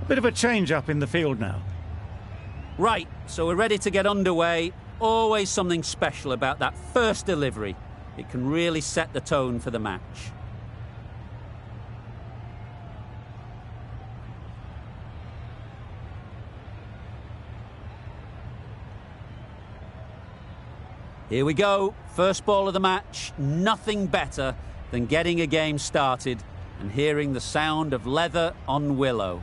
Bit of a change-up in the field now. Right, so we're ready to get underway. Always something special about that first delivery. It can really set the tone for the match. Here we go, first ball of the match. Nothing better than getting a game started and hearing the sound of leather on willow.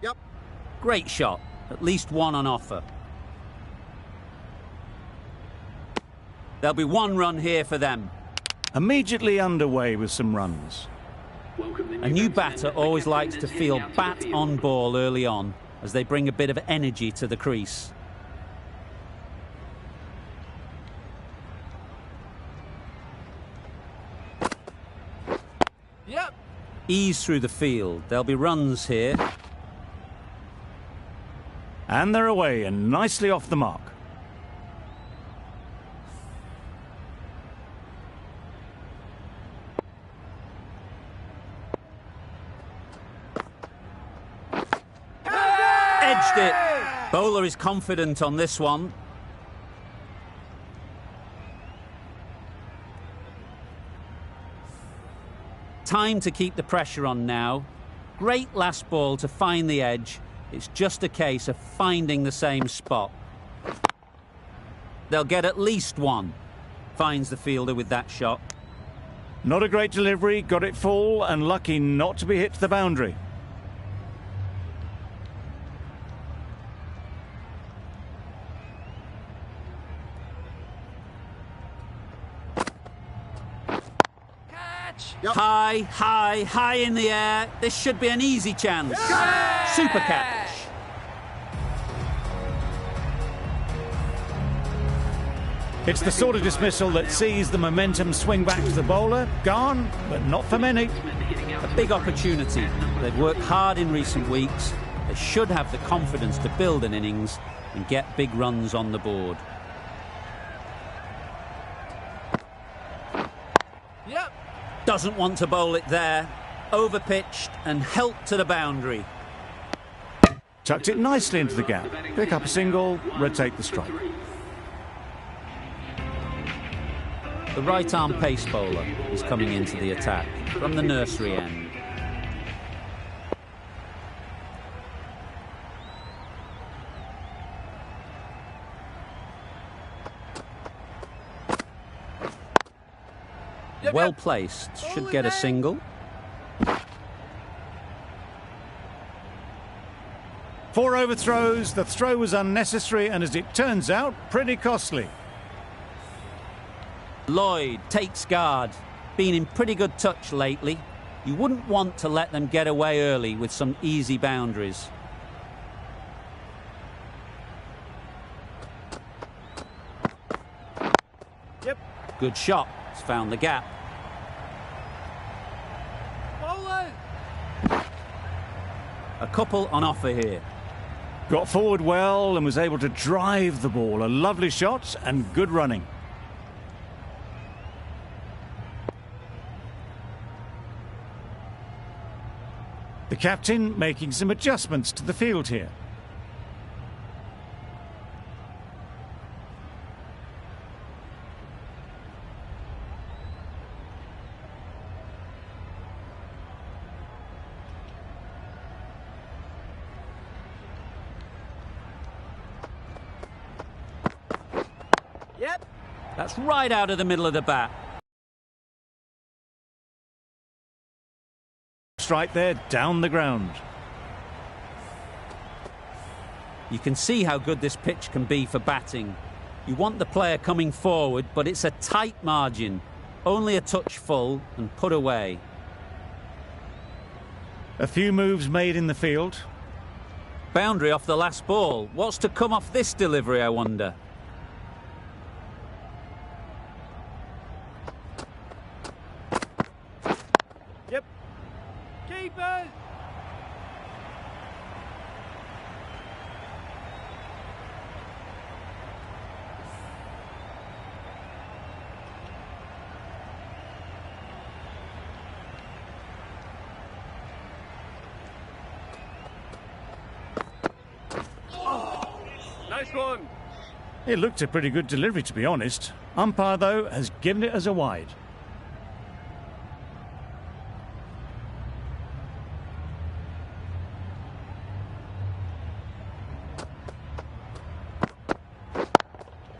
Yep. Great shot, at least one on offer. There'll be one run here for them. Immediately underway with some runs. A new batter always likes to feel bat on ball early on as they bring a bit of energy to the crease. Yep. Ease through the field. There'll be runs here. And they're away and nicely off the mark. Edged it. Bowler is confident on this one. Time to keep the pressure on now. Great last ball to find the edge. It's just a case of finding the same spot. They'll get at least one. Finds the fielder with that shot. Not a great delivery, got it full and lucky not to be hit to the boundary. Yep. High in the air. This should be an easy chance. Super catch. It's the sort of dismissal that sees the momentum swing back to the bowler. Gone, but not for many. A big opportunity. They've worked hard in recent weeks. They should have the confidence to build an innings and get big runs on the board. Yep. Doesn't want to bowl it there. Overpitched and helped to the boundary. Tucked it nicely into the gap. Pick up a single, rotate the strike. The right-arm pace bowler is coming into the attack from the nursery end. Well placed, should get a single. 4 overthrows, the throw was unnecessary and as it turns out, pretty costly. Lloyd takes guard. Been in pretty good touch lately. You wouldn't want to let them get away early with some easy boundaries. Yep. Good shot. It's found the gap. Bowler. A couple on offer here. Got forward well and was able to drive the ball. A lovely shot and good running. The captain making some adjustments to the field here. Yep. That's right out of the middle of the bat. Strike there, down the ground. You can see how good this pitch can be for batting. You want the player coming forward, but it's a tight margin. Only a touch full and put away. A few moves made in the field. Boundary off the last ball. What's to come off this delivery, I wonder? Yep. Keeper. Nice one. It looked a pretty good delivery, to be honest. Umpire, though, has given it as a wide.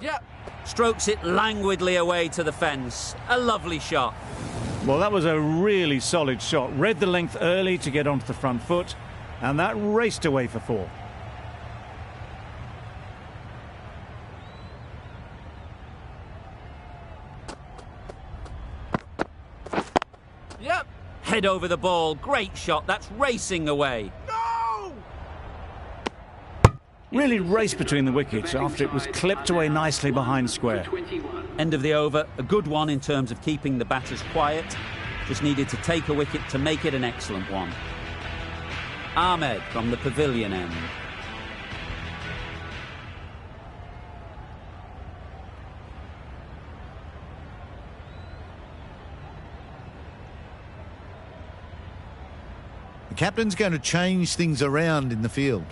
Yep. Strokes it languidly away to the fence. A lovely shot. Well, that was a really solid shot. Read the length early to get onto the front foot, and that raced away for 4. Yep. Head over the ball. Great shot. That's racing away. No! Really raced between the wickets after it was clipped away nicely behind square. End of the over. A good one in terms of keeping the batters quiet. Just needed to take a wicket to make it an excellent one. Ahmed from the pavilion end. The captain's going to change things around in the field.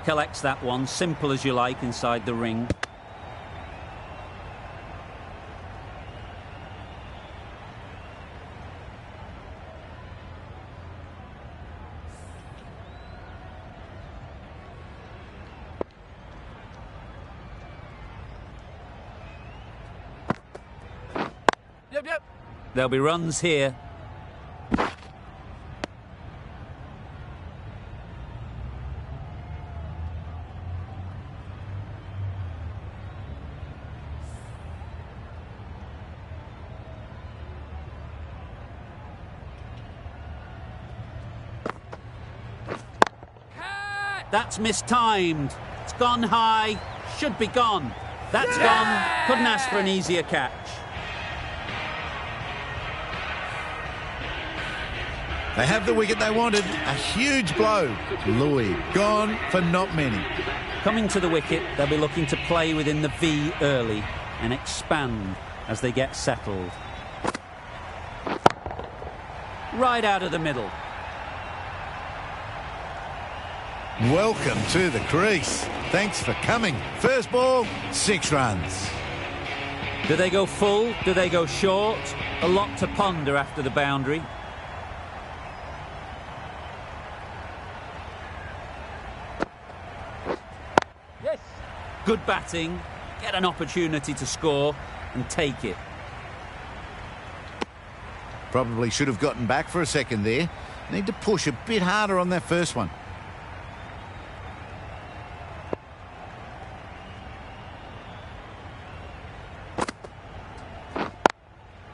Collects that one, simple as you like, inside the ring. Yep. There'll be runs here. That's mistimed. It's gone high. Should be gone. That's gone. Couldn't ask for an easier catch. They have the wicket they wanted. A huge blow. Louis gone for not many. Coming to the wicket, they'll be looking to play within the V early and expand as they get settled. Right out of the middle. Welcome to the crease. Thanks for coming. First ball, 6 runs. Do they go full? Do they go short? A lot to ponder after the boundary. Yes. Good batting. Get an opportunity to score and take it. Probably should have gotten back for a second there. Need to push a bit harder on that first one.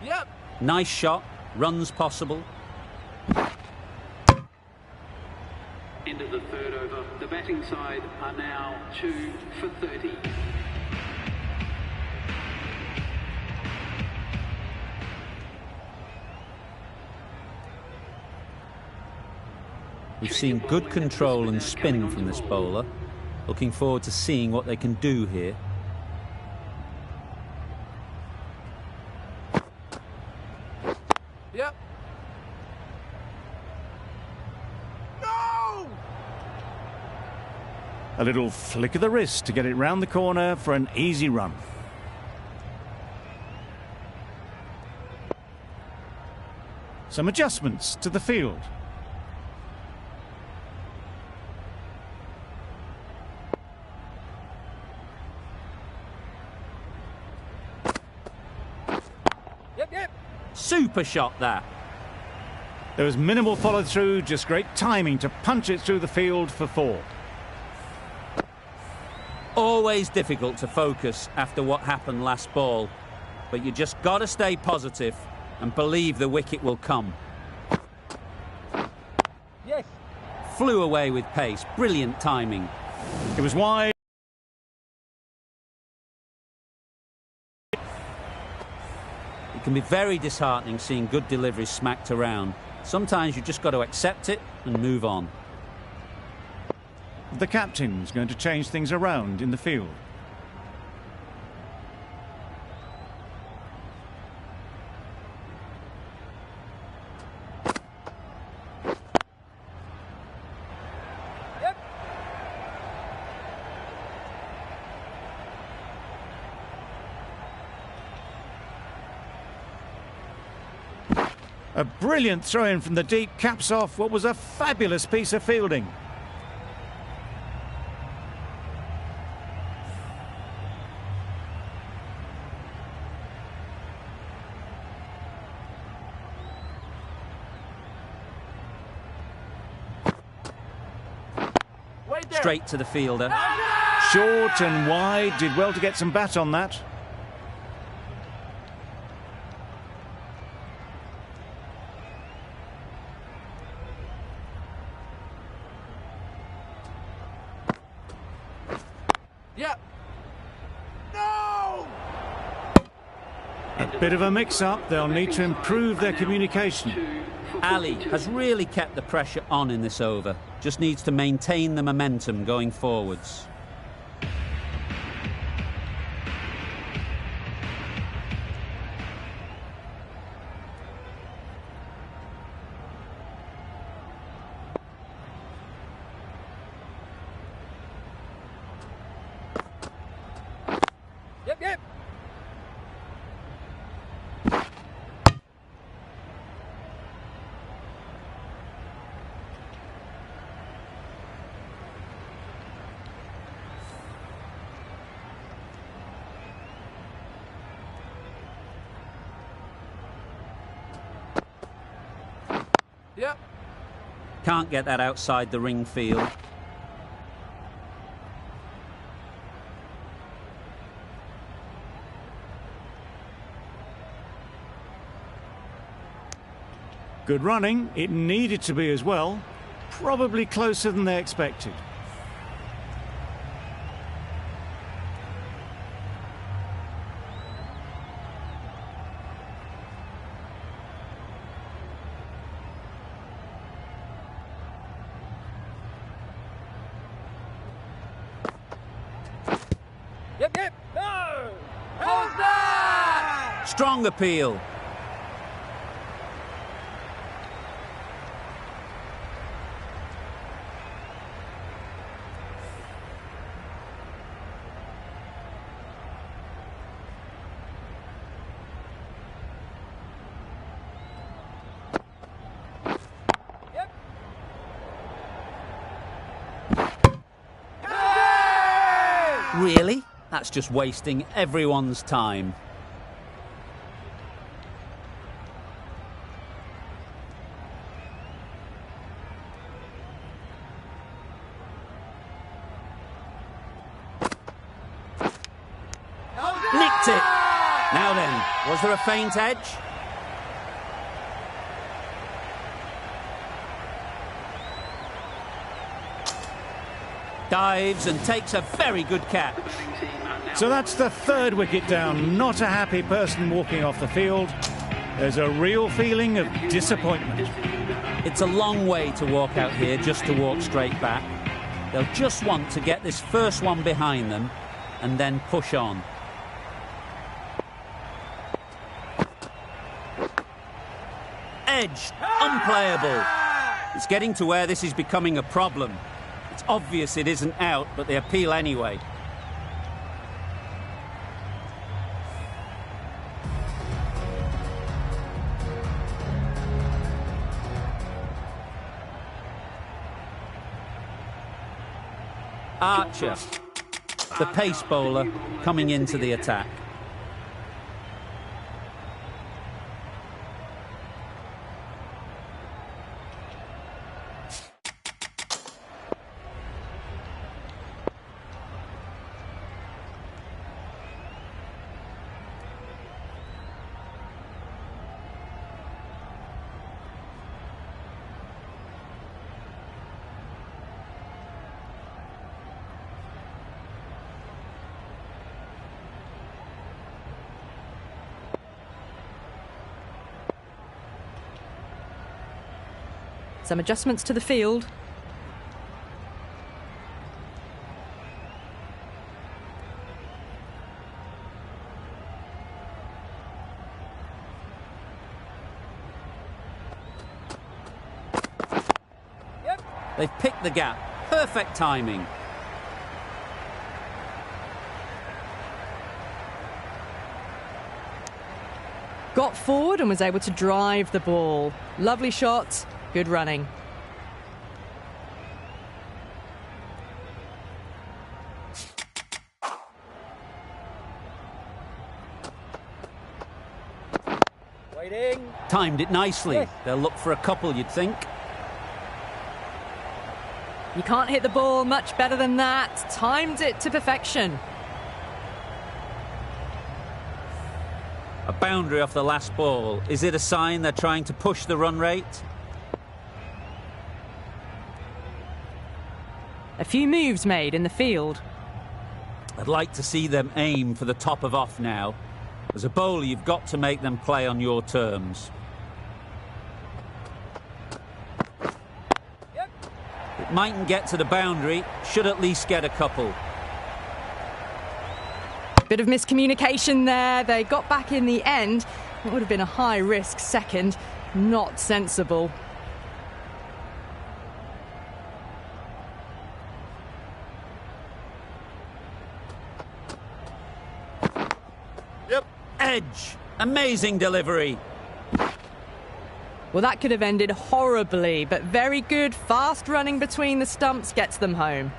Yep. Nice shot. Runs possible. End of the third over. The batting side are now 2 for 30. We've seen good control and spin from this bowler. Looking forward to seeing what they can do here. Yep. No! A little flick of the wrist to get it round the corner for an easy run. Some adjustments to the field. Yep. Super shot that. There was minimal follow-through, just great timing to punch it through the field for 4. Always difficult to focus after what happened last ball, but you just got to stay positive and believe the wicket will come. Yes. Flew away with pace. Brilliant timing. It was wide. It can be very disheartening seeing good deliveries smacked around. Sometimes you just got to accept it and move on. The captain's going to change things around in the field. A brilliant throw-in from the deep caps off what was a fabulous piece of fielding. Straight to the fielder. Short and wide, did well to get some bat on that. Yeah. No! A bit of a mix-up, they'll need to improve their communication. Ali has really kept the pressure on in this over. Just needs to maintain the momentum going forwards. Yep, yep. Yep. Can't get that outside the ring field. Good running, it needed to be as well. Probably closer than they expected. Yep, yep. No! How's that? Strong appeal. Really? That's just wasting everyone's time. Nicked it! Now then, was there a faint edge? Dives and takes a very good catch. So that's the third wicket down. Not a happy person walking off the field. There's a real feeling of disappointment. It's a long way to walk out here just to walk straight back. They'll just want to get this first one behind them and then push on. Edged, unplayable. It's getting to where this is becoming a problem. It's obvious it isn't out, but they appeal anyway. Archer, the pace bowler, coming into the attack. Some adjustments to the field. Yep. They've picked the gap. Perfect timing. got forward and was able to drive the ball. Lovely shot, good running. Waiting. Timed it nicely. Yes. They'll look for a couple, you'd think. You can't hit the ball much better than that. Timed it to perfection. A boundary off the last ball. Is it a sign they're trying to push the run rate? A few moves made in the field. I'd like to see them aim for the top of off now. As a bowler, you've got to make them play on your terms. Yep. It mightn't get to the boundary, should at least get a couple. Bit of miscommunication there. They got back in the end. It would have been a high-risk second. Not sensible. Yep. Edge. Amazing delivery. Well, that could have ended horribly, but very good. Fast running between the stumps gets them home.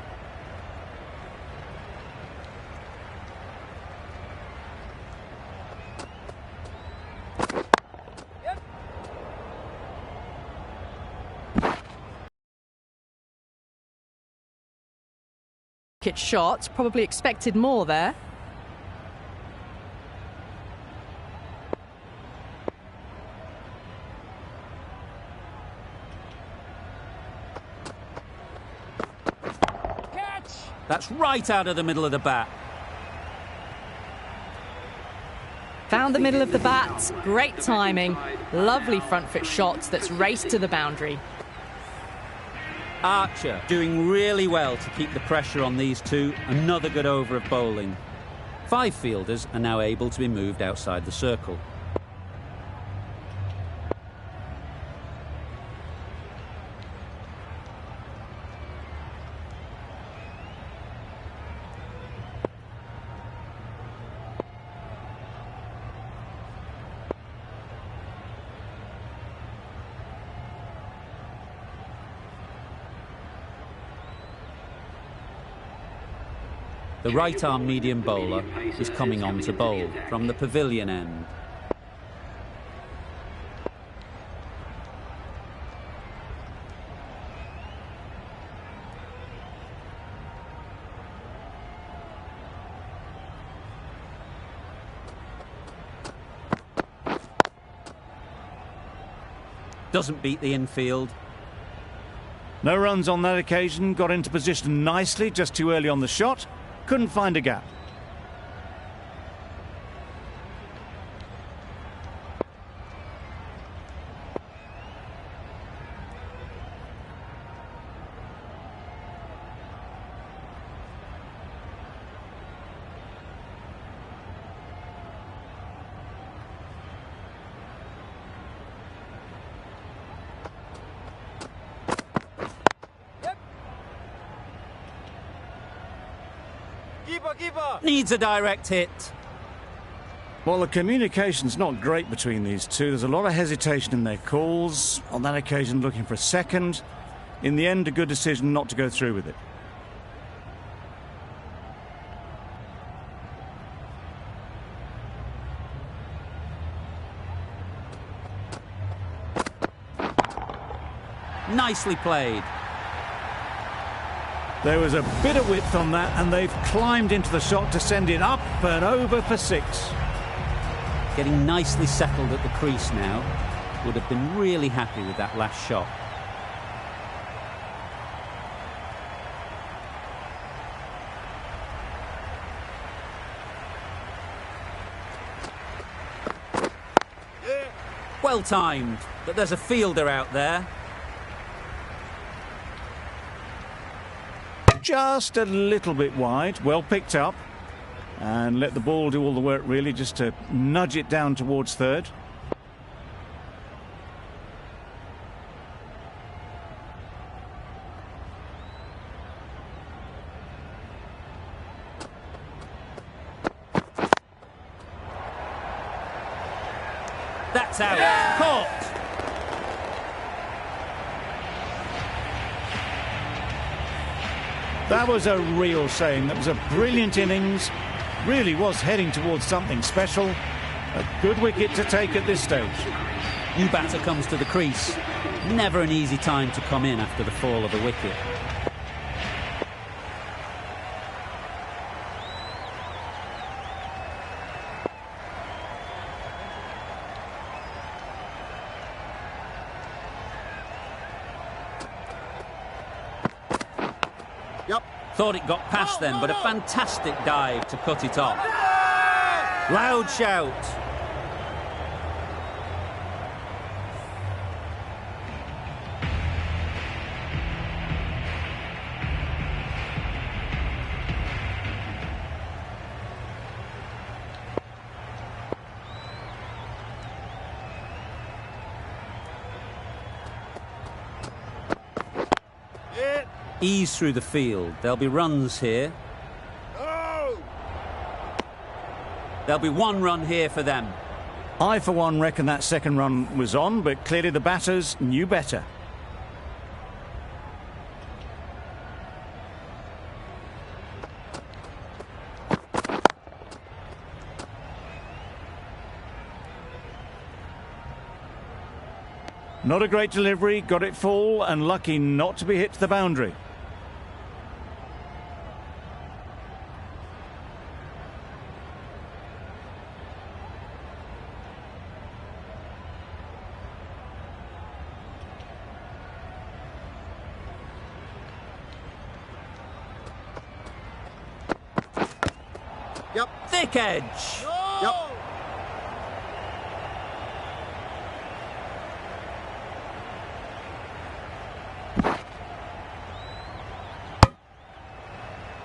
Shot, probably expected more there. Catch. That's right out of the middle of the bat. Found the middle of the bat. Great timing. Lovely front foot shot that's raced to the boundary. Archer doing really well to keep the pressure on these two. Another good over of bowling. 5 fielders are now able to be moved outside the circle. The right-arm medium bowler is coming on to bowl from the pavilion end. Doesn't beat the infield. No runs on that occasion. Got into position nicely, just too early on the shot. Couldn't find a gap. Keeper. Needs a direct hit. Well, the communication's not great between these two. There's a lot of hesitation in their calls. On that occasion, looking for a second. In the end, a good decision not to go through with it. Nicely played. There was a bit of width on that, and they've climbed into the shot to send it up and over for 6. Getting nicely settled at the crease now. Would have been really happy with that last shot. Well timed, but there's a fielder out there. Just a little bit wide, well picked up, and let the ball do all the work really, just to nudge it down towards third. That's out. Caught. That was a real shame. That was a brilliant innings. Really was heading towards something special. A good wicket to take at this stage. New batter comes to the crease. Never an easy time to come in after the fall of a wicket. Thought it got past them, but a fantastic dive to cut it off. Loud shout. Ease through the field. There'll be runs here. There'll be one run here for them. I, for one, reckon that second run was on, but clearly the batters knew better. Not a great delivery, got it full and lucky not to be hit to the boundary. Thick edge.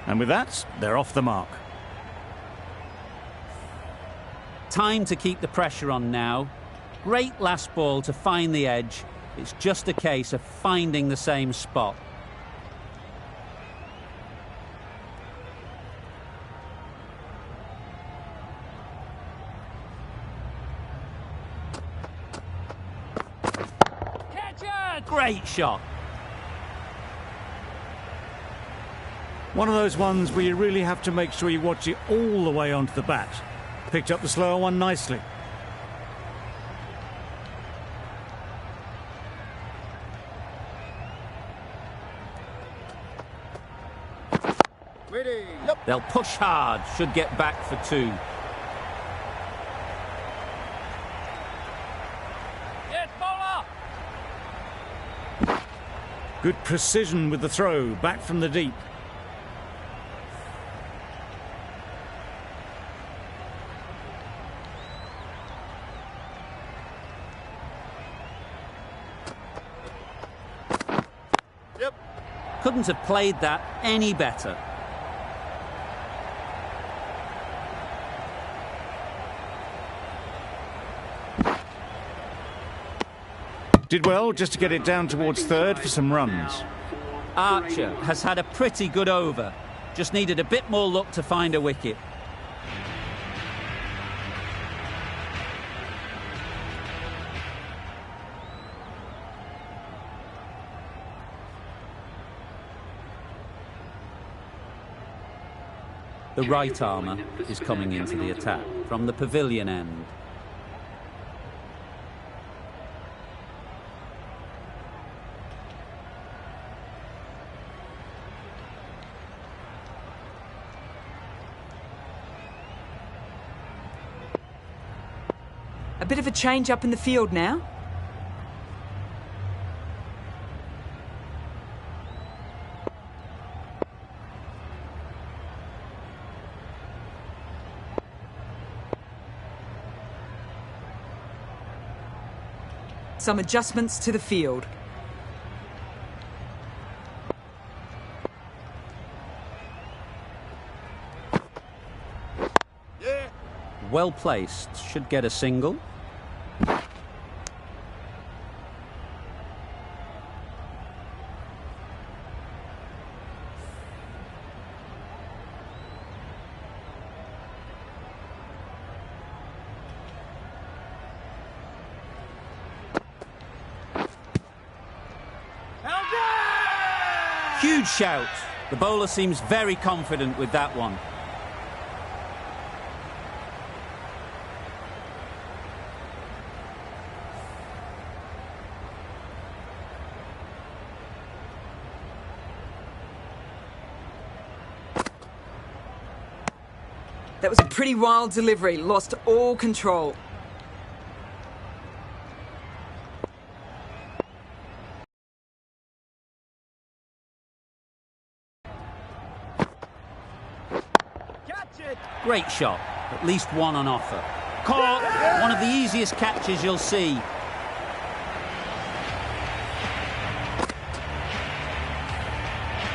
And with that, they're off the mark. Time to keep the pressure on now. Great last ball to find the edge. It's just a case of finding the same spot. Great shot. One of those ones where you really have to make sure you watch it all the way onto the bat. Picked up the slower one nicely. They'll push hard, should get back for two. Good precision with the throw, back from the deep. Couldn't have played that any better. Did well just to get it down towards third for some runs. Archer has had a pretty good over. Just needed a bit more luck to find a wicket. The right armour is coming into the attack from the pavilion end. A bit of a change up in the field now. Some adjustments to the field. Well placed, should get a single. Huge shout. The bowler seems very confident with that one. That was a pretty wild delivery. Lost all control. Great shot. At least one on offer. Caught. One of the easiest catches you'll see.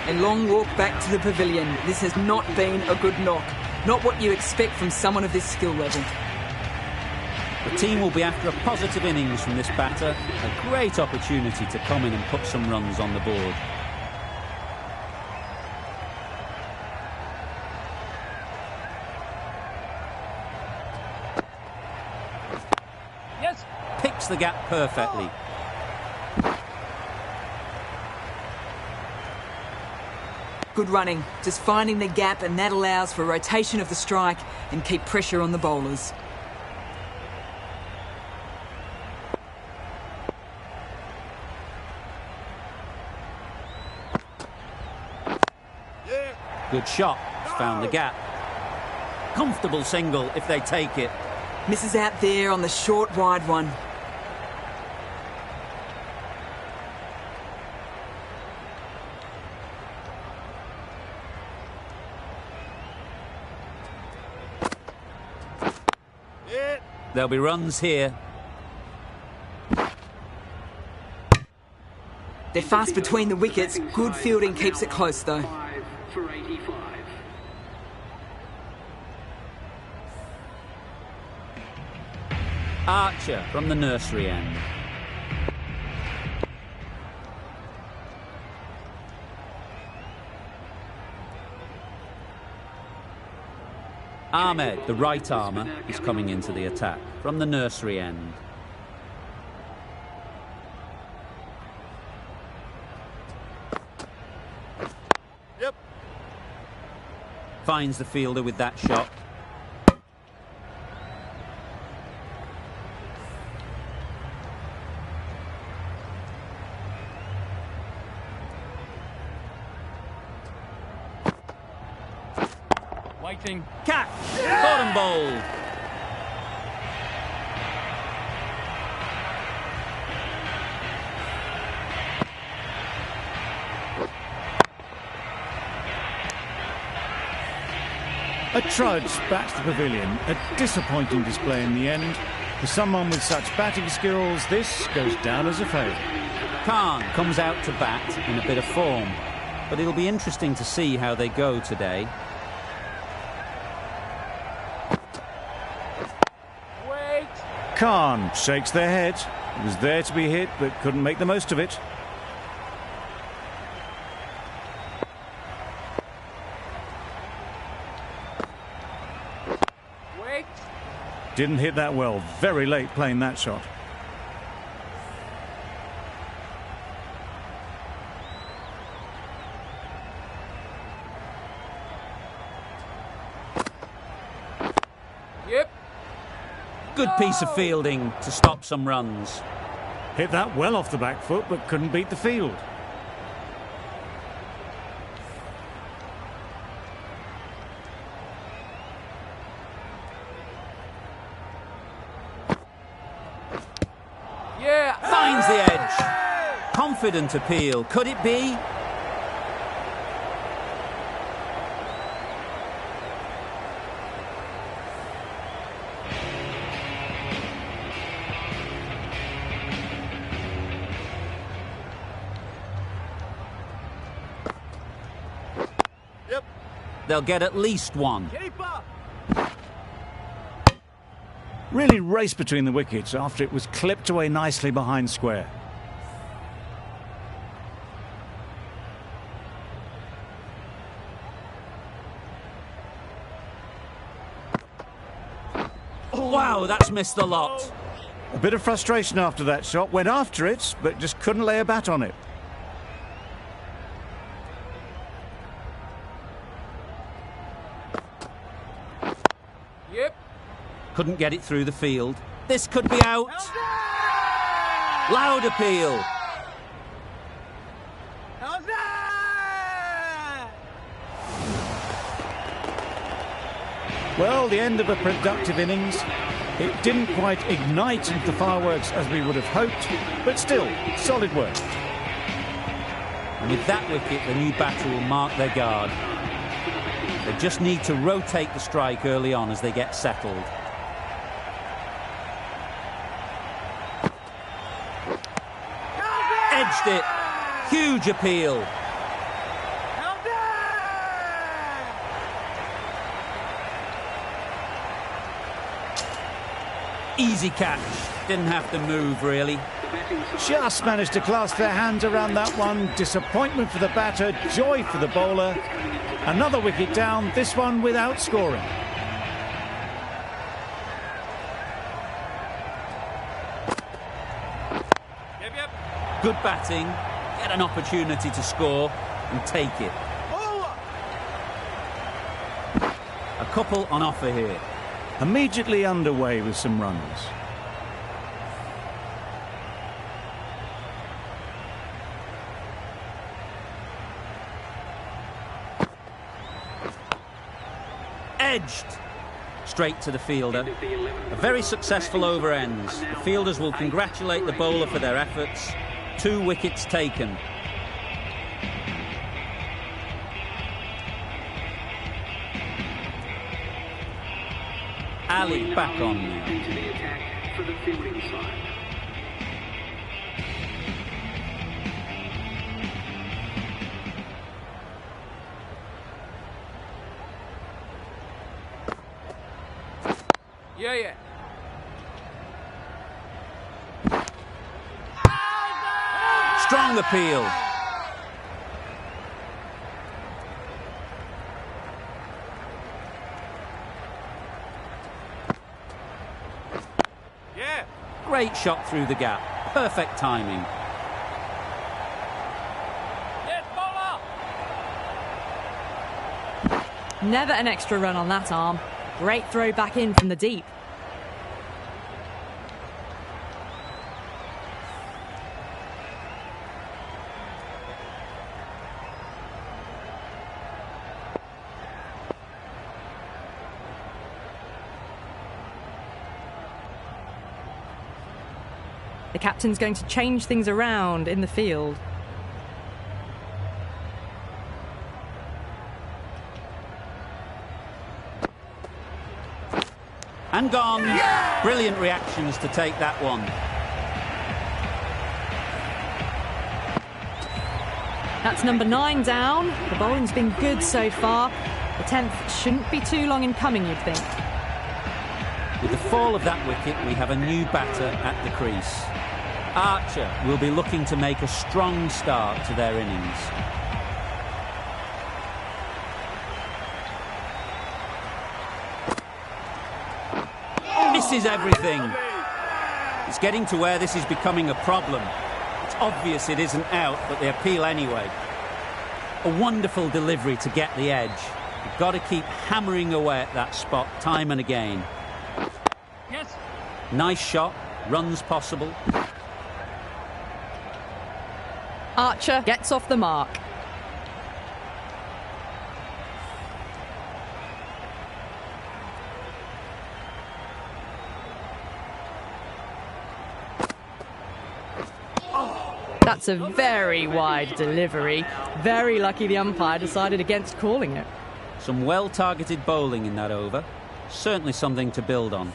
A long walk back to the pavilion. This has not been a good knock. Not what you expect from someone of this skill level. The team will be after a positive innings from this batter. A great opportunity to come in and put some runs on the board. Yes. Picks the gap perfectly. Good running, just finding the gap, and that allows for rotation of the strike and keep pressure on the bowlers. Good shot. Found the gap. Comfortable single if they take it. Misses out there on the short, wide one. There'll be runs here. They're fast between the wickets. Good fielding keeps it close though. 5 for 85. Archer from the nursery end. Ahmed, the right armour, is coming into the attack from the nursery end. Yep. Finds the fielder with that shot. Waiting. Catch! Caught and bowled. A trudge back to the pavilion. A disappointing display in the end. For someone with such batting skills, this goes down as a failure. Khan comes out to bat in a bit of form, but it'll be interesting to see how they go today. Khan shakes their head. It was there to be hit, but couldn't make the most of it. Wait. Didn't hit that well. Very late playing that shot. Yep. Good piece of fielding to stop some runs. Hit that well off the back foot, but couldn't beat the field. Yeah. Finds the edge. Confident appeal. Could it be? They'll get at least one. Really raced between the wickets after it was clipped away nicely behind square. Wow, that's missed the lot. A bit of frustration after that shot. Went after it, but just couldn't lay a bat on it. Yep. Couldn't get it through the field. This could be out. Loud appeal. Well, the end of a productive innings. It didn't quite ignite the fireworks as we would have hoped, but still, solid work. And with that wicket, the new batter will mark their guard. They just need to rotate the strike early on as they get settled. Edged it. Huge appeal. Easy catch. Didn't have to move, really. Just managed to clasp their hands around that one. Disappointment for the batter, joy for the bowler. Another wicket down, this one without scoring. Good batting. Get an opportunity to score and take it. A couple on offer here. Immediately underway with some runs. Edged. Straight to the fielder. A very successful over ends. The fielders will congratulate the bowler for their efforts. 2 wickets taken. Ali back on now. Into the attack for the fielding side. Yeah. Strong appeal. Yeah. Great shot through the gap. Perfect timing. Yes, bowler. Never an extra run on that arm. Great throw back in from the deep. The captain's going to change things around in the field. And gone. Yeah! Brilliant reactions to take that one. That's number 9 down. The bowling's been good so far. The 10th shouldn't be too long in coming, you'd think. With the fall of that wicket, we have a new batter at the crease. Archer will be looking to make a strong start to their innings. Misses everything. It's getting to where this is becoming a problem. It's obvious it isn't out, but they appeal anyway. A wonderful delivery to get the edge. You've got to keep hammering away at that spot time and again. Yes. Nice shot, runs possible. Archer gets off the mark. That's a very wide delivery. Very lucky the umpire decided against calling it. Some well-targeted bowling in that over. Certainly something to build on.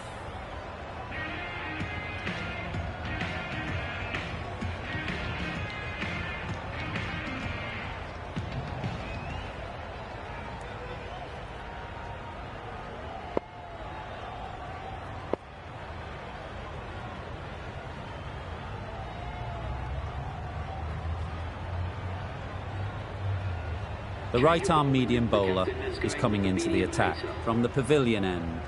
The right-arm medium bowler is coming into the attack from the pavilion end.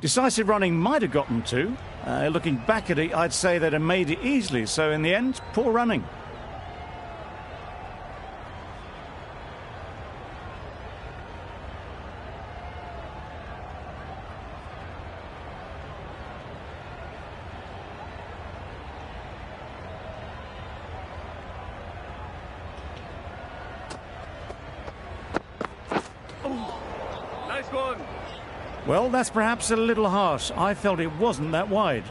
Decisive running might have got them to. Looking back at it, I'd say they'd have made it easily. So in the end, poor running. Nice one. Well, that's perhaps a little harsh. I felt it wasn't that wide.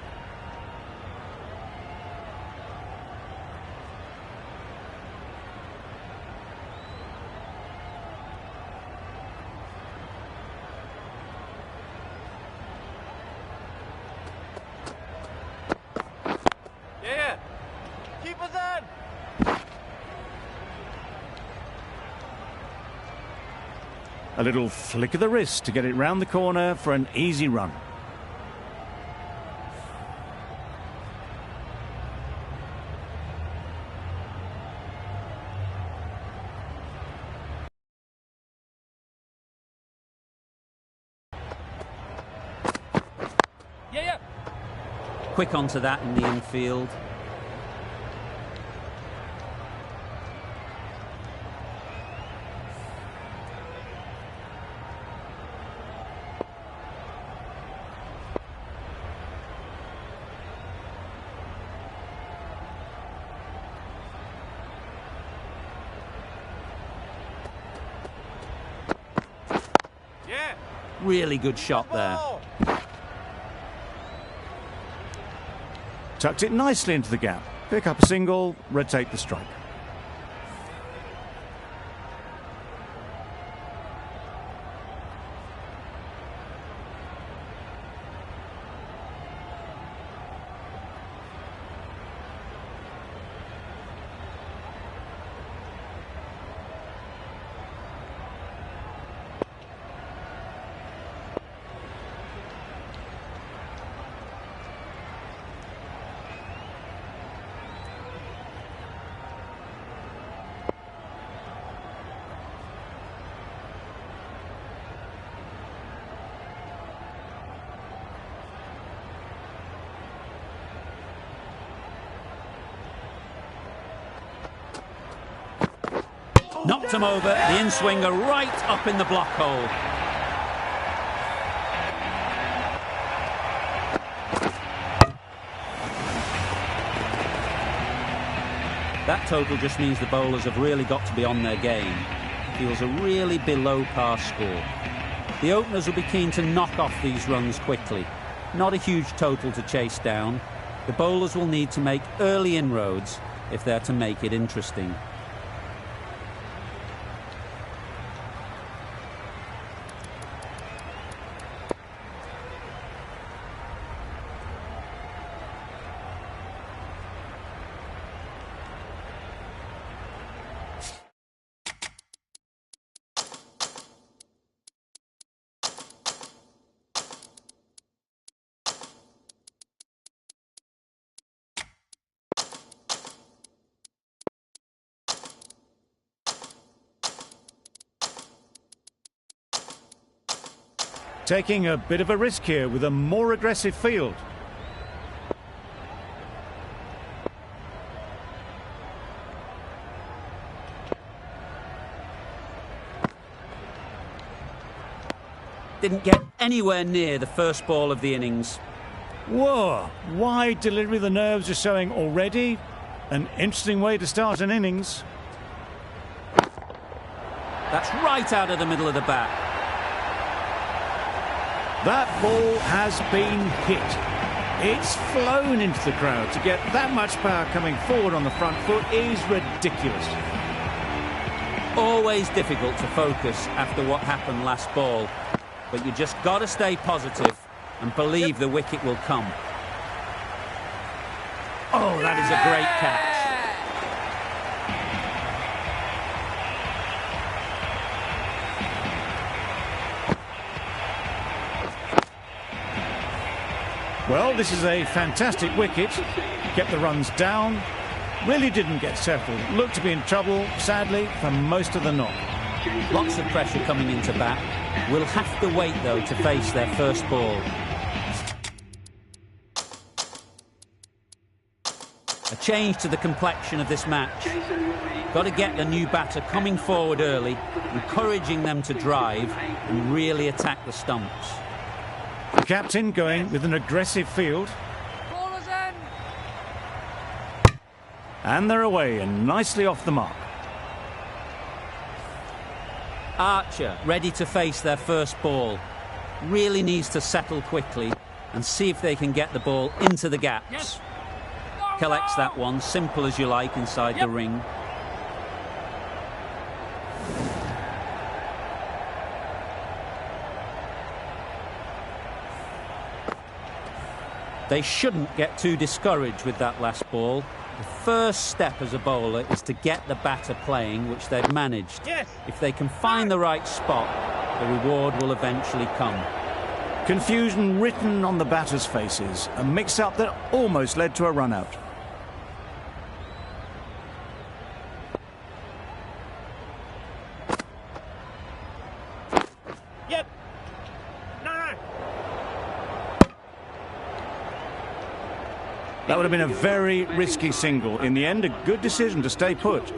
Yeah. Keep us on. A little flick of the wrist to get it round the corner for an easy run. Yeah. Quick onto that in the infield. Yeah. Really good shot there. Ball. Tucked it nicely into the gap. Pick up a single, rotate the strike. Knocked him over, the in-swinger right up in the block hole. That total just means the bowlers have really got to be on their game. Feels a really below par score. The openers will be keen to knock off these runs quickly. Not a huge total to chase down. The bowlers will need to make early inroads if they're to make it interesting. Taking a bit of a risk here with a more aggressive field. Didn't get anywhere near the first ball of the innings. Whoa, wide delivery, the nerves are showing already. An interesting way to start an innings. That's right out of the middle of the bat. That ball has been hit. It's flown into the crowd. To get that much power coming forward on the front foot is ridiculous. Always difficult to focus after what happened last ball, but you just got to stay positive and believe the wicket will come. Oh, that is a great catch. Well, this is a fantastic wicket. Kept the runs down. Really didn't get settled. Looked to be in trouble, sadly, for most of the knock. Lots of pressure coming into bat. Will have to wait, though, to face their first ball. change to the complexion of this match. Got to get the new batter coming forward early, encouraging them to drive and really attack the stumps. The captain going with an aggressive field. Ballers in. And they're away and nicely off the mark. Archer ready to face their first ball. Really needs to settle quickly and see if they can get the ball into the gaps. Yes. Collects that one, simple as you like, inside the ring. They shouldn't get too discouraged with that last ball. The first step as a bowler is to get the batter playing, which they've managed. Yes. If they can find the right spot, the reward will eventually come. Confusion written on the batters' faces. A mix-up that almost led to a run-out. Yep. No. That would have been a very risky single. In the end, a good decision to stay put.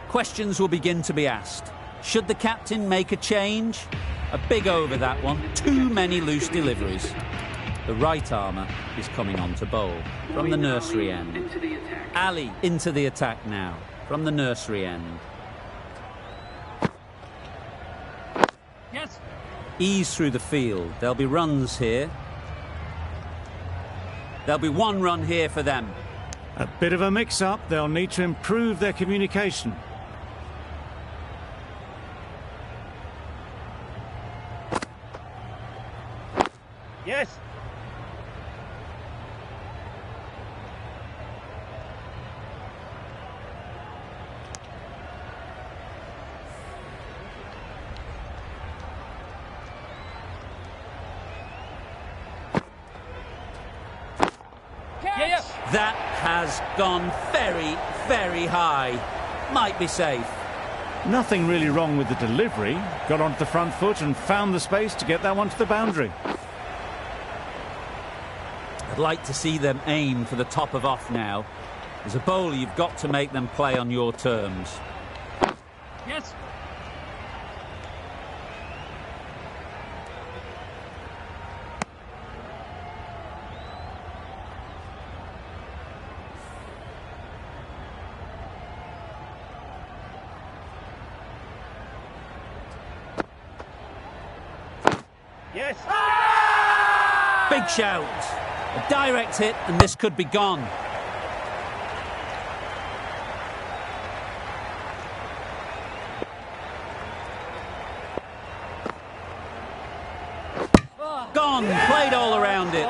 Questions will begin to be asked. Should the captain make a change? A big over, that one. Too many loose deliveries. The right armour is coming on to bowl from the nursery end. Ali into the attack now from the nursery end. Yes. Ease through the field. There'll be runs here. There'll be one run here for them. A bit of a mix-up. They'll need to improve their communication. Yes. Yeah. That has gone very, very high. Might be safe. Nothing really wrong with the delivery. Got onto the front foot and found the space to get that one to the boundary. I'd like to see them aim for the top of off now. As a bowler, you've got to make them play on your terms. Yes. Yes. Big shout. A direct hit, and this could be gone. Gone. Played all around it.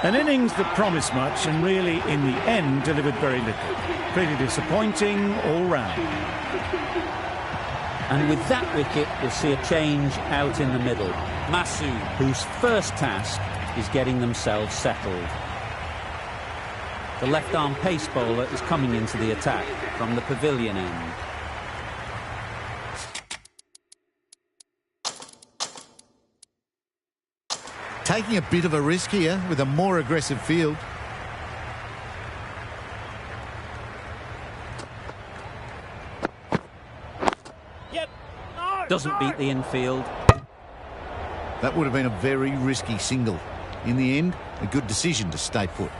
An innings that promised much and really, in the end, delivered very little. Pretty disappointing all round. And with that wicket, we'll see a change out in the middle. Masood, whose first task is getting themselves settled. The left-arm pace bowler is coming into the attack from the pavilion end. Taking a bit of a risk here with a more aggressive field. Yep. No. Doesn't beat the infield. That would have been a very risky single. In the end, a good decision to stay put.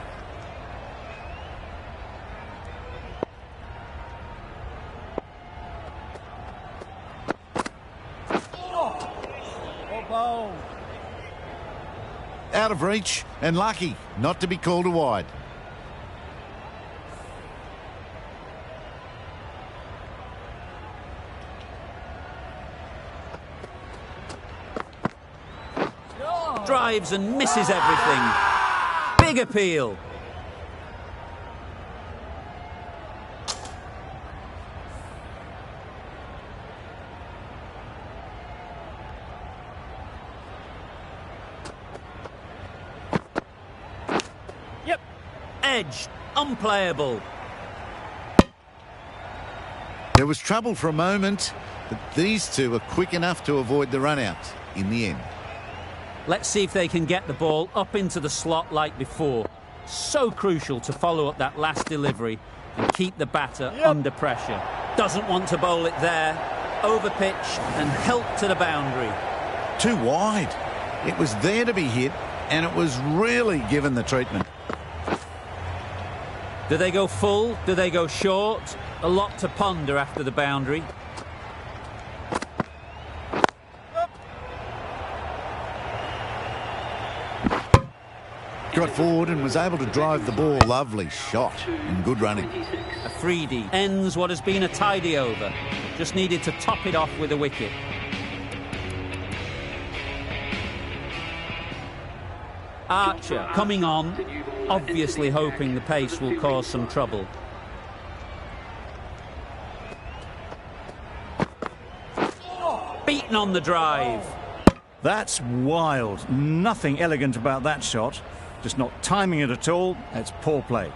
Out of reach and lucky not to be called a wide. Drives and misses everything. Big appeal. Yep. Edge. Unplayable. There was trouble for a moment, but these two were quick enough to avoid the run-out in the end. Let's see if they can get the ball up into the slot like before. So crucial to follow up that last delivery and keep the batter under pressure. Doesn't want to bowl it there. Over pitch and help to the boundary. Too wide. It was there to be hit, and it was really given the treatment. Do they go full? Do they go short? A lot to ponder after the boundary. Got forward and was able to drive the ball. Lovely shot and good running. A freedie ends what has been a tidy over. Just needed to top it off with a wicket. Archer coming on, obviously hoping the pace will cause some trouble. Beaten on the drive. That's wild. Nothing elegant about that shot. Just not timing it at all. It's poor play.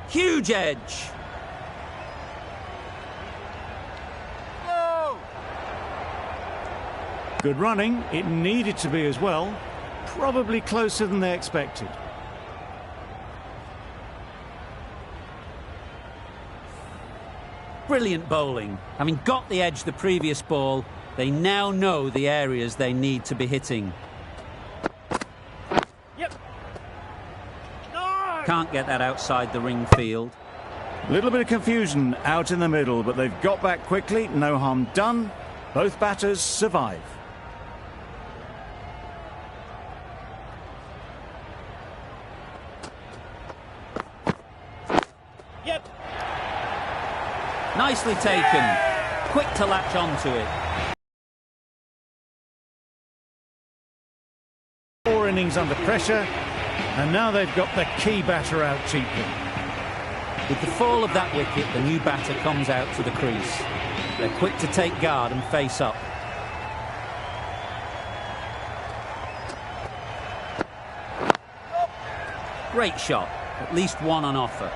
Huge edge. Good running. It needed to be as well. Probably closer than they expected. Brilliant bowling. Having got the edge the previous ball, they now know the areas they need to be hitting. Yep. No! Can't get that outside the ring field. A little bit of confusion out in the middle, but they've got back quickly. No harm done. Both batters survive. Yep. Nicely taken. Quick to latch onto it. 4 innings under pressure, and now they've got the key batter out cheaply. With the fall of that wicket, the new batter comes out to the crease. They're quick to take guard and face up. Great shot. At least one on offer.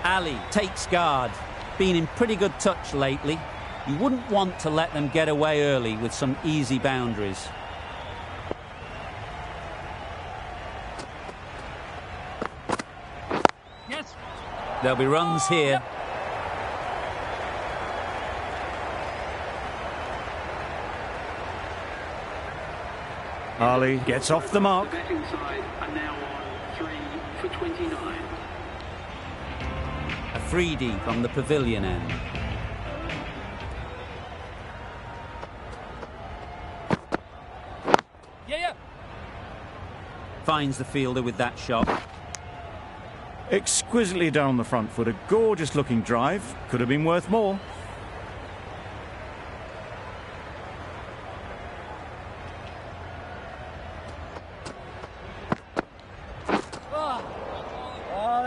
Ali takes guard. Been in pretty good touch lately. You wouldn't want to let them get away early with some easy boundaries. Yes. There'll be runs here. Ali gets off the mark. The batting side are now on 3 for 29. A freedie from the pavilion end. Yeah. Finds the fielder with that shot. Exquisitely done on the front foot. A gorgeous looking drive. Could have been worth more.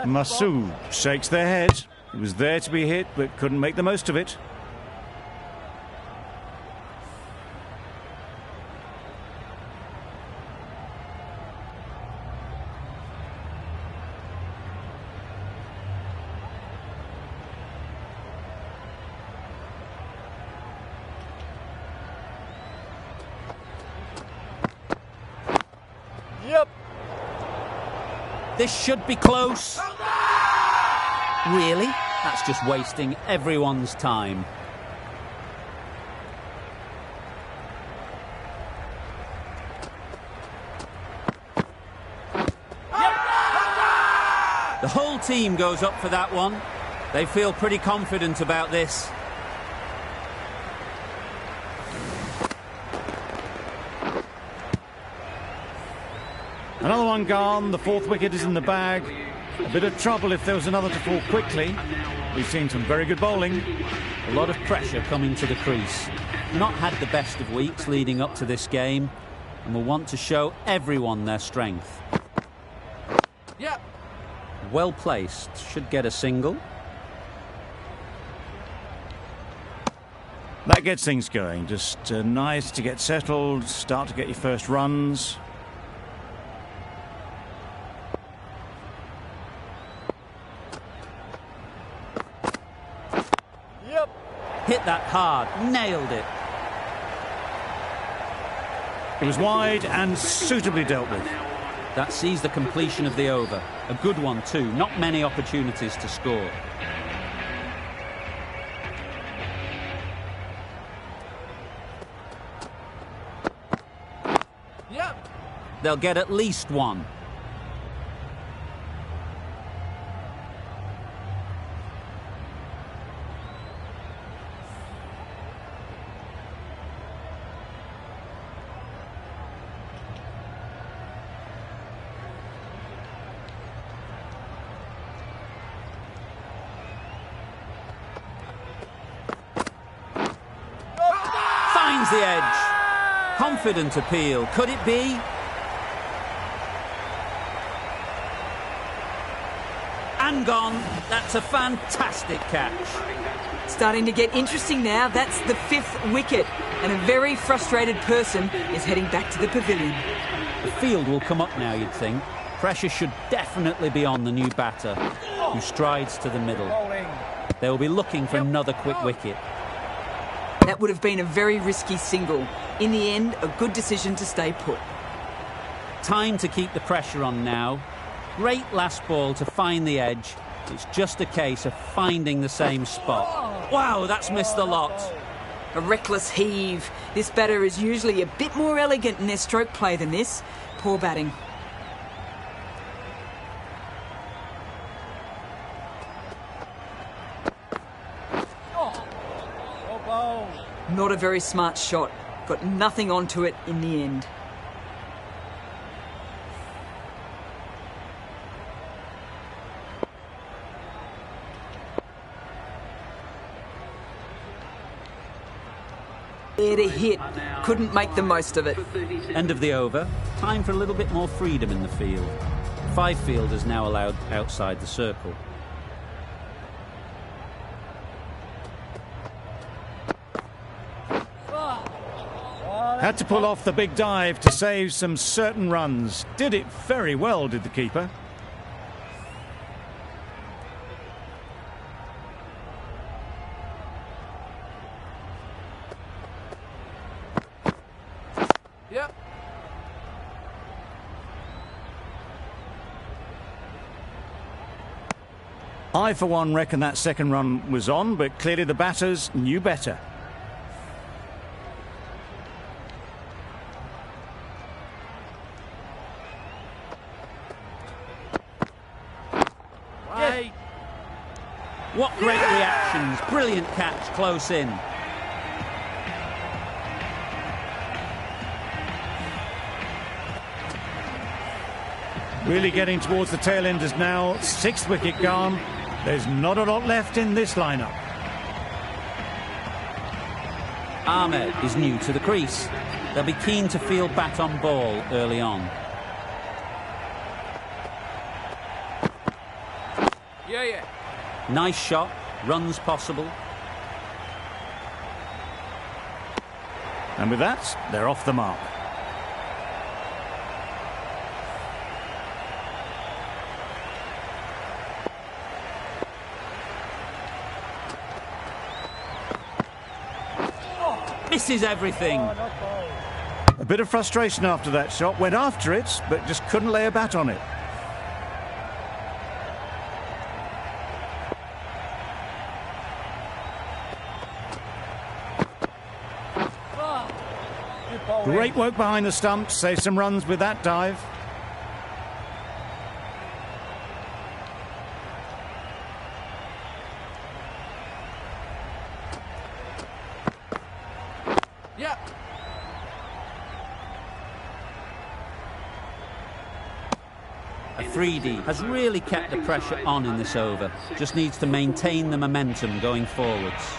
Masood shakes their head. It was there to be hit, but couldn't make the most of it. Yep. This should be close. Really? That's just wasting everyone's time. The whole team goes up for that one. They feel pretty confident about this. Another one gone. The 4th wicket is in the bag. A bit of trouble if there was another to fall quickly. We've seen some very good bowling. A lot of pressure coming to the crease. Not had the best of weeks leading up to this game, and will want to show everyone their strength. Yep. Well placed. Should get a single. That gets things going. Just nice to get settled, start to get your first runs. Yep. Hit that hard, nailed it. It was wide and suitably dealt with. That sees the completion of the over. A good one too, not many opportunities to score. Yep. They'll get at least one. Finds the edge. Confident appeal. Could it be? And gone. That's a fantastic catch. Starting to get interesting now. That's the 5th wicket. And a very frustrated person is heading back to the pavilion. The field will come up now, you'd think. Pressure should definitely be on the new batter, who strides to the middle. They will be looking for another quick wicket. That would have been a very risky single. In the end, a good decision to stay put. Time to keep the pressure on now. Great last ball to find the edge. It's just a case of finding the same spot. Wow, that's missed the lot. A reckless heave. This batter is usually a bit more elegant in their stroke play than this. Poor batting. Not a very smart shot. Got nothing onto it in the end. There to hit. Couldn't make the most of it. End of the over. Time for a little bit more freedom in the field. 5 fielders now allowed outside the circle. Had to pull off the big dive to save some certain runs. Did it very well, did the keeper. Yep. I, for one, reckon that second run was on, but clearly the batters knew better. Hey. What great reactions. Brilliant catch close in. Really getting towards the tail enders now. 6th wicket gone. There's not a lot left in this lineup. Ahmed is new to the crease. They'll be keen to field bat on ball early on. Yeah. Nice shot. Runs possible. And with that, they're off the mark. Misses everything. A bit of frustration after that shot. Went after it, but just couldn't lay a bat on it. Great work behind the stumps. Saved some runs with that dive. Yep. Afridi has really kept the pressure on in this over. Just needs to maintain the momentum going forwards.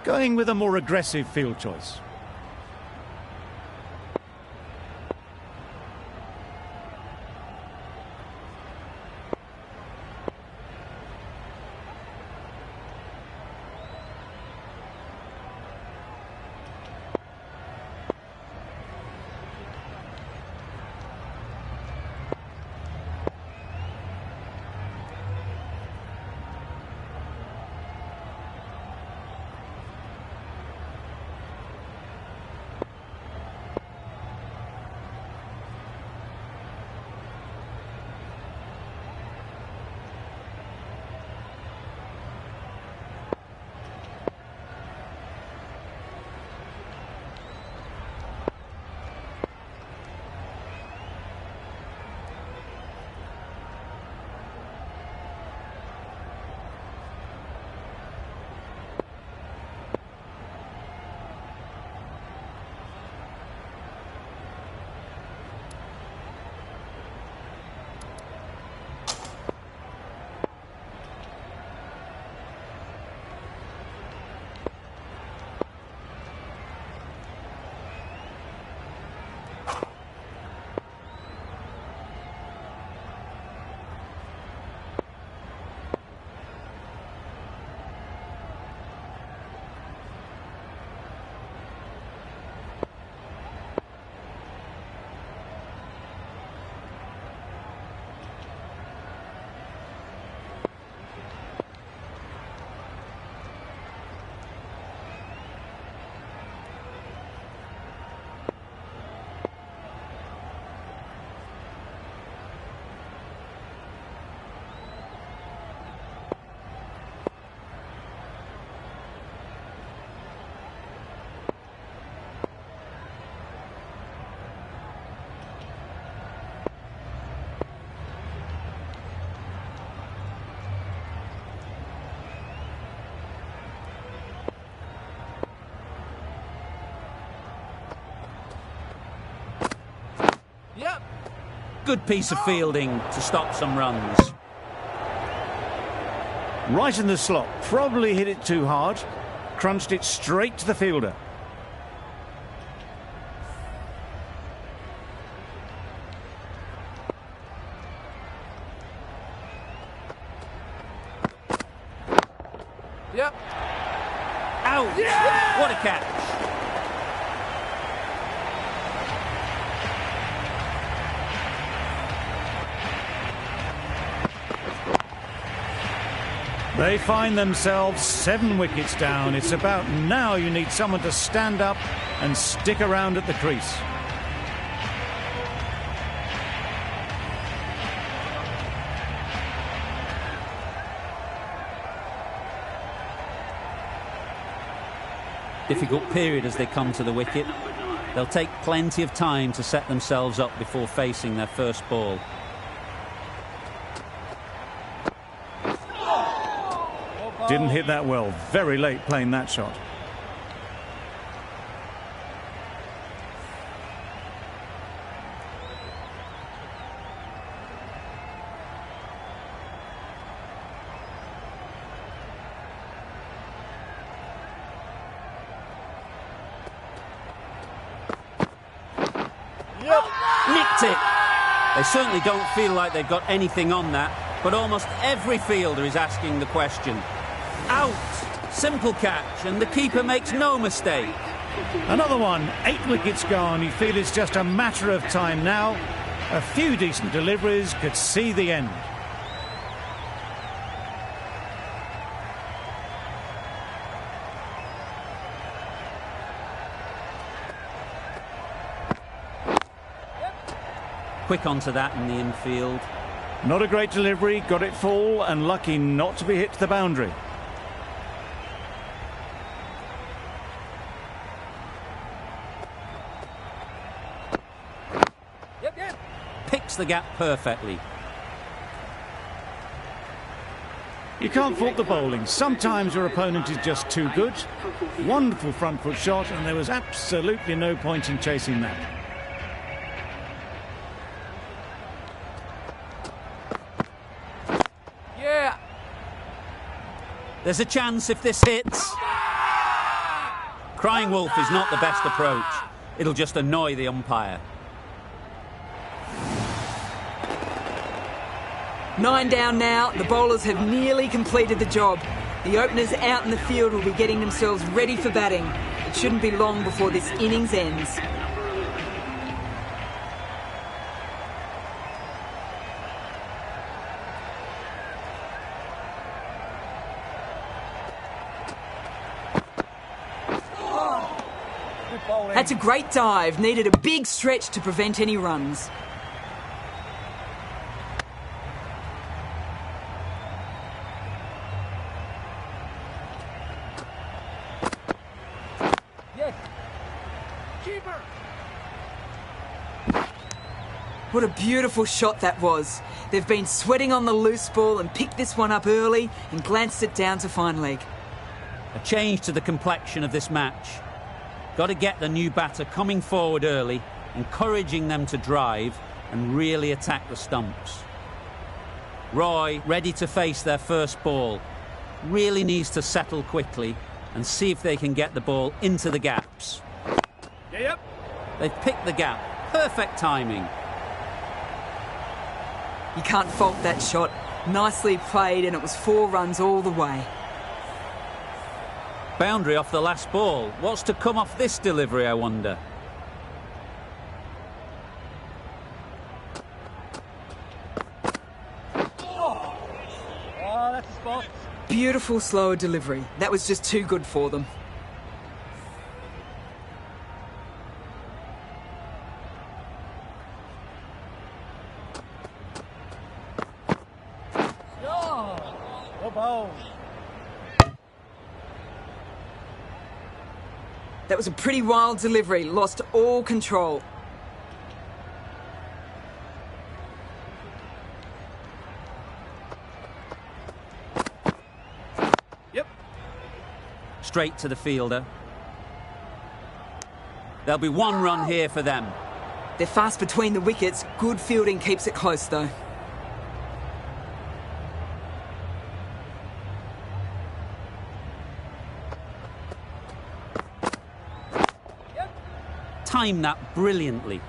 going with a more aggressive field choice. Yep. Good piece of fielding to stop some runs. Right in the slot, probably hit it too hard, crunched it straight to the fielder. Yep. Out! Yeah! What a catch! They find themselves 7 wickets down. It's about now you need someone to stand up and stick around at the crease. Difficult period as they come to the wicket. They'll take plenty of time to set themselves up before facing their first ball. Didn't hit that well. Very late playing that shot. Nicked it! They certainly don't feel like they've got anything on that, but almost every fielder is asking the question. Out! Simple catch, and the keeper makes no mistake. Another one, 8 wickets gone. You feel it's just a matter of time now. A few decent deliveries could see the end. Quick onto that in the infield. Not a great delivery, got it full and lucky not to be hit to the boundary. Yep. Picks the gap perfectly. You can't fault the bowling. Sometimes your opponent is just too good. Wonderful front foot shot, and there was absolutely no point in chasing that. Yeah. There's a chance if this hits. Crying wolf is not the best approach. It'll just annoy the umpire. 9 down now. The bowlers have nearly completed the job. The openers out in the field will be getting themselves ready for batting. It shouldn't be long before this innings ends. That's a great dive. Needed a big stretch to prevent any runs. Keeper. What a beautiful shot that was. They've been sweating on the loose ball and picked this one up early and glanced it down to fine leg. A change to the complexion of this match. Got to get the new batter coming forward early, encouraging them to drive and really attack the stumps. Roy, ready to face their first ball, really needs to settle quickly and see if they can get the ball into the gaps. Yep. They've picked the gap. Perfect timing. You can't fault that shot. Nicely played, and it was 4 runs all the way. Boundary off the last ball. What's to come off this delivery, I wonder? Oh, that's a spot. Beautiful slower delivery. That was just too good for them. Oh, ball. That was a pretty wild delivery. Lost all control. Yep. Straight to the fielder. There'll be 1 run here for them. They're fast between the wickets. Good fielding keeps it close, though. Timed that brilliantly.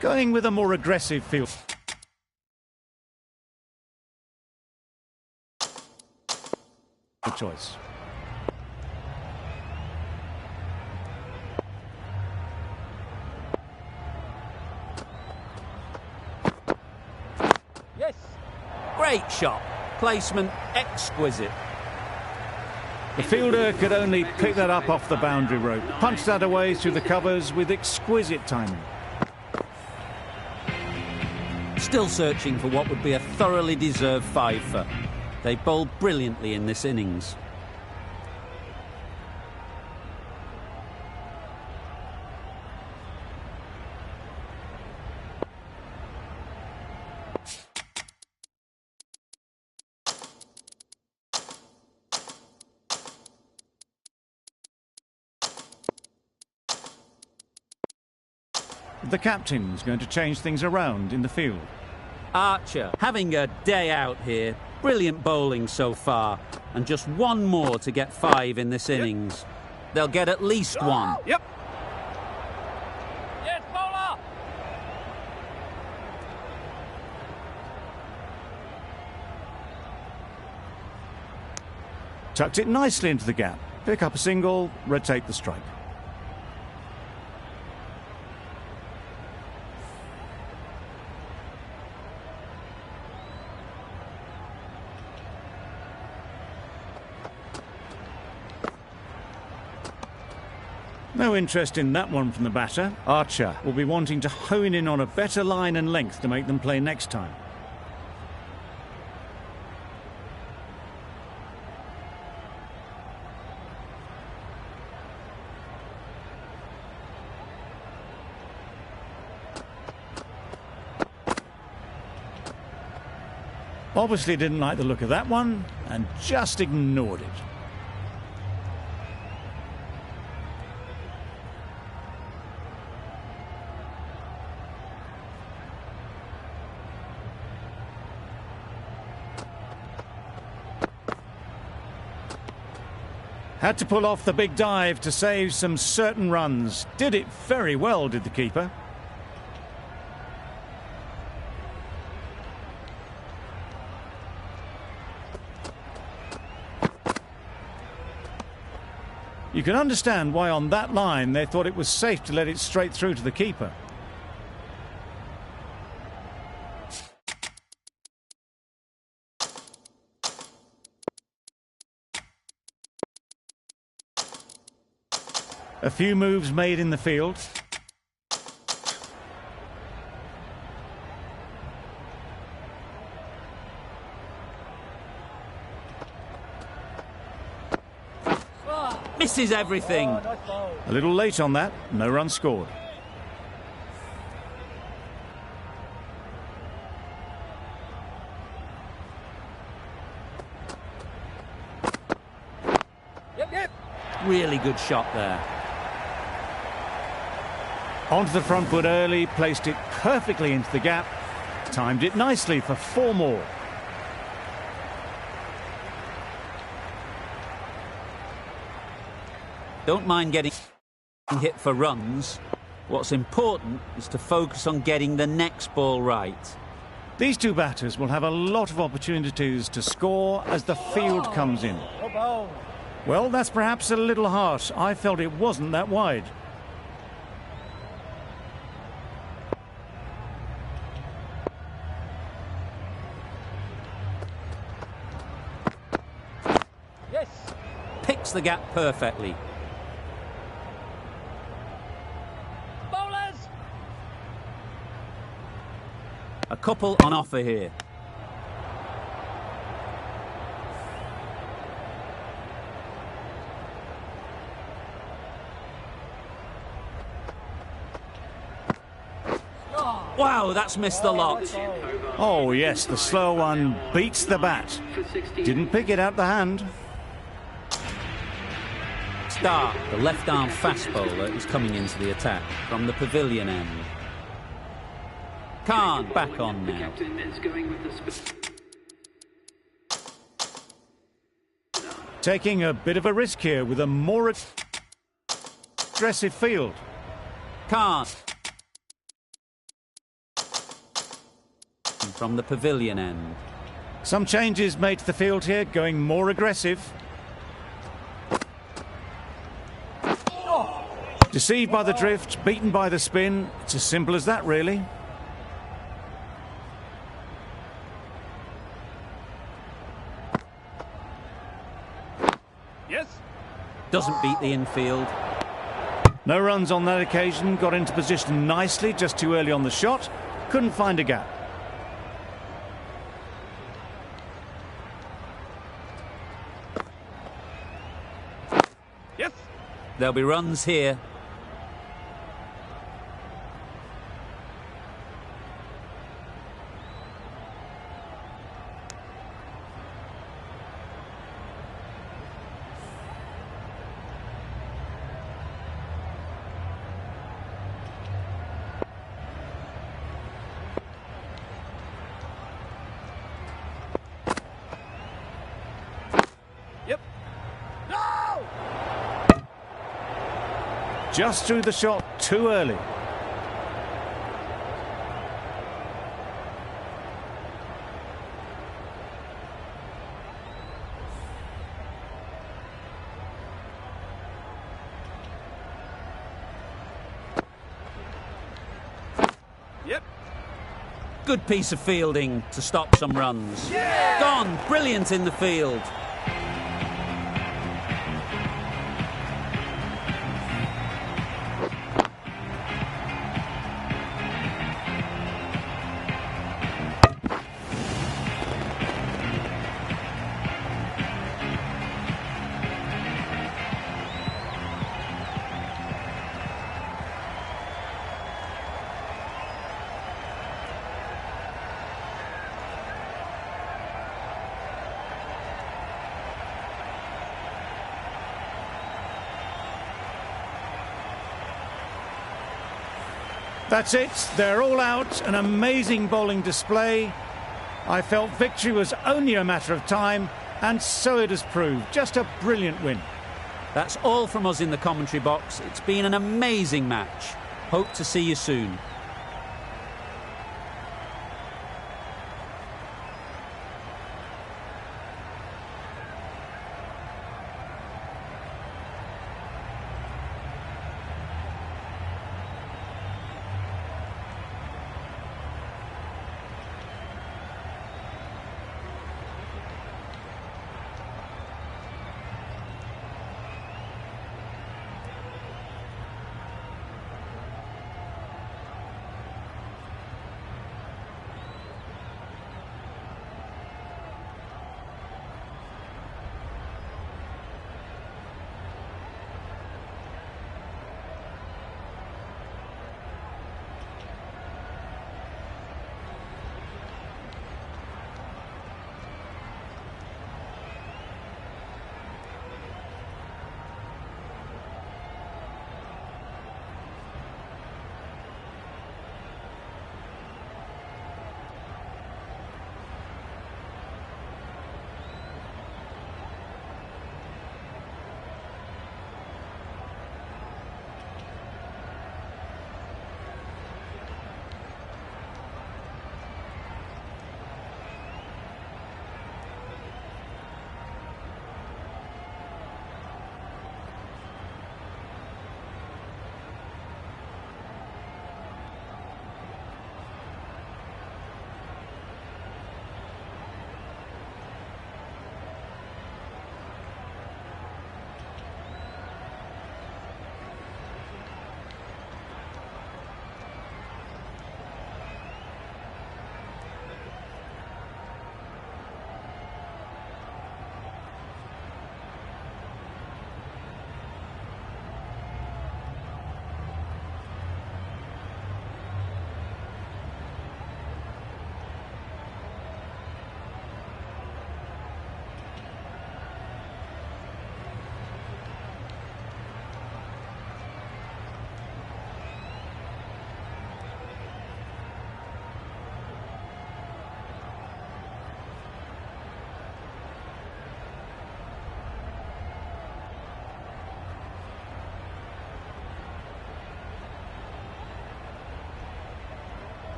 going with a more aggressive field. Good choice. Yes. Great shot. Placement exquisite. The fielder could only pick that up off the boundary rope, punch that away through the covers with exquisite timing. Still searching for what would be a thoroughly deserved fiver. They bowled brilliantly in this innings. The captain's going to change things around in the field. Archer having a day out here. Brilliant bowling so far. And just one more to get 5 in this innings. They'll get at least 1. Yep. Yes, bowler. Tucked it nicely into the gap. Pick up a single, rotate the strike. No interest in that one from the batter. Archer will be wanting to hone in on a better line and length to make them play next time. Obviously didn't like the look of that one and just ignored it. Had to pull off the big dive to save some certain runs. Did it very well, did the keeper. You can understand why on that line they thought it was safe to let it straight through to the keeper. A few moves made in the field. Misses everything. A little late on that, no run scored. Yep. Really good shot there. Onto the front foot early, placed it perfectly into the gap, timed it nicely for 4 more. Don't mind getting hit for runs. What's important is to focus on getting the next ball right. These two batters will have a lot of opportunities to score as the field comes in. Well, that's perhaps a little harsh. I felt it wasn't that wide. Yes. Picks the gap perfectly. Bowlers. A couple on offer here. Wow, that's missed the lot. Oh yes, the slow one beats the bat. Didn't pick it out the hand. Stark, the left-arm fast bowler, is coming into the attack from the pavilion end. Khan back on now. Taking a bit of a risk here with a more aggressive field. Khan from the pavilion end. Some changes made to the field here, going more aggressive. Deceived by the drift, beaten by the spin. It's as simple as that, really. Yes. Doesn't beat the infield. No runs on that occasion, got into position nicely, just too early on the shot. Couldn't find a gap. Yes. There'll be runs here. Yep. No! Just threw the shot too early. Yep. Good piece of fielding to stop some runs. Yeah! Gone. Brilliant in the field. That's it, they're all out, an amazing bowling display. I felt victory was only a matter of time, and so it has proved. Just a brilliant win. That's all from us in the commentary box. It's been an amazing match. Hope to see you soon.